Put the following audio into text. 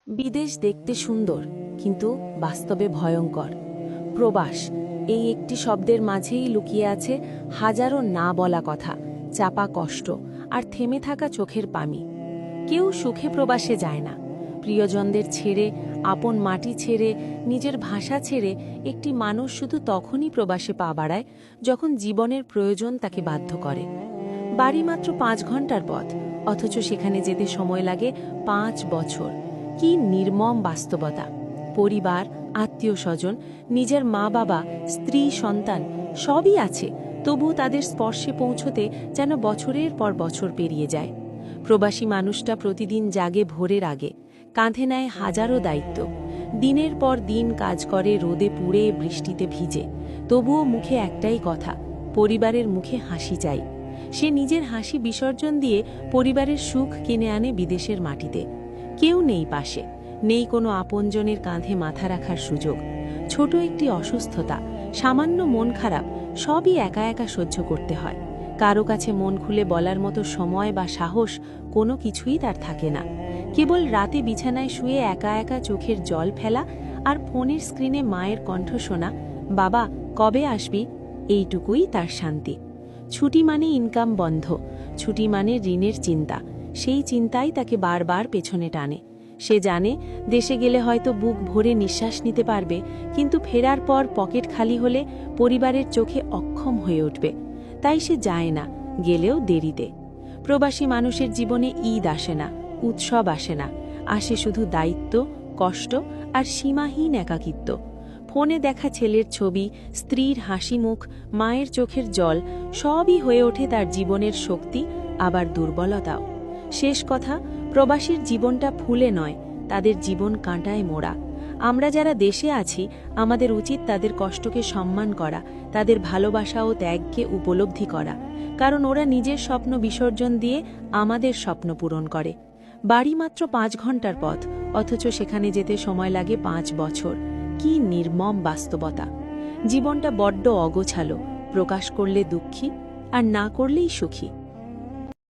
বিদেশ দেখতে সুন্দর কিন্তু বাস্তবে ভয়ঙ্কর। প্রবাস এই একটি শব্দের মাঝেই লুকিয়ে আছে হাজারো না বলা কথা, চাপা কষ্ট আর থেমে থাকা চোখের পানি। কেউ সুখে প্রবাসে যায় না। প্রিয়জনদের ছেড়ে, আপন মাটি ছেড়ে, নিজের ভাষা ছেড়ে একটি মানুষ শুধু তখনই প্রবাসে পা বাড়ায় যখন জীবনের প্রয়োজন তাকে বাধ্য করে। বাড়ি মাত্র 5 ঘন্টার পথ, অথচ সেখানে যেতে সময় লাগে 5 বছর। কি নির্মম বাস্তবতা! পরিবার, আত্মীয় স্বজন, নিজের মা বাবা, স্ত্রী, সন্তান সবই আছে, তবুও তাদের স্পর্শে পৌঁছতে যেন বছরের পর বছর পেরিয়ে যায়। প্রবাসী মানুষটা প্রতিদিন জাগে ভোরের আগে, কাঁধে নেয় হাজারো দায়িত্ব। দিনের পর দিন কাজ করে, রোদে পুড়ে, বৃষ্টিতে ভিজে, তবুও মুখে একটাই কথা, পরিবারের মুখে হাসি চাই। সে নিজের হাসি বিসর্জন দিয়ে পরিবারের সুখ কিনে আনে বিদেশের মাটিতে। কেউ নেই পাশে, নেই কোনো আপনজনের কাঁধে মাথা রাখার সুযোগ। ছোট একটি অসুস্থতা, সামান্য মন খারাপ, সবই একা একা সহ্য করতে হয়। কারো কাছে মন খুলে বলার মতো সময় বা সাহস কোনো কিছুই তার থাকে না। কেবল রাতে বিছানায় শুয়ে একা একা চোখের জল ফেলা আর ফোনের স্ক্রিনে মায়ের কণ্ঠ শোনা, বাবা কবে আসবি, এইটুকুই তার শান্তি। ছুটি মানে ইনকাম বন্ধ, ছুটি মানে ঋণের চিন্তা। সেই চিন্তাই তাকে বারবার পেছনে টানে। সে জানে দেশে গেলে হয়তো বুক ভরে নিঃশ্বাস নিতে পারবে, কিন্তু ফেরার পর পকেট খালি হলে পরিবারের চোখে অক্ষম হয়ে উঠবে। তাই সে যায় না, গেলেও দেরিতে। প্রবাসী মানুষের জীবনে ঈদ আসে না, উৎসব আসে না, আসে শুধু দায়িত্ব, কষ্ট আর সীমাহীন একাকিত্ব। ফোনে দেখা ছেলের ছবি, স্ত্রীর হাসি মুখ, মায়ের চোখের জল সবই হয়ে ওঠে তার জীবনের শক্তি, আবার দুর্বলতাও। শেষ কথা, প্রবাসীর জীবনটা ফুলে নয়, তাদের জীবন কাঁটায় মোড়া। আমরা যারা দেশে আছি, আমাদের উচিত তাদের কষ্টকে সম্মান করা, তাদের ভালোবাসা ও ত্যাগকে উপলব্ধি করা, কারণ ওরা নিজের স্বপ্ন বিসর্জন দিয়ে আমাদের স্বপ্ন পূরণ করে। বাড়ি মাত্র 5 ঘন্টার পথ, অথচ সেখানে যেতে সময় লাগে 5 বছর। কি নির্মম বাস্তবতা! জীবনটা বড্ড অগোছালো, প্রকাশ করলে দুঃখী আর না করলেই সুখী।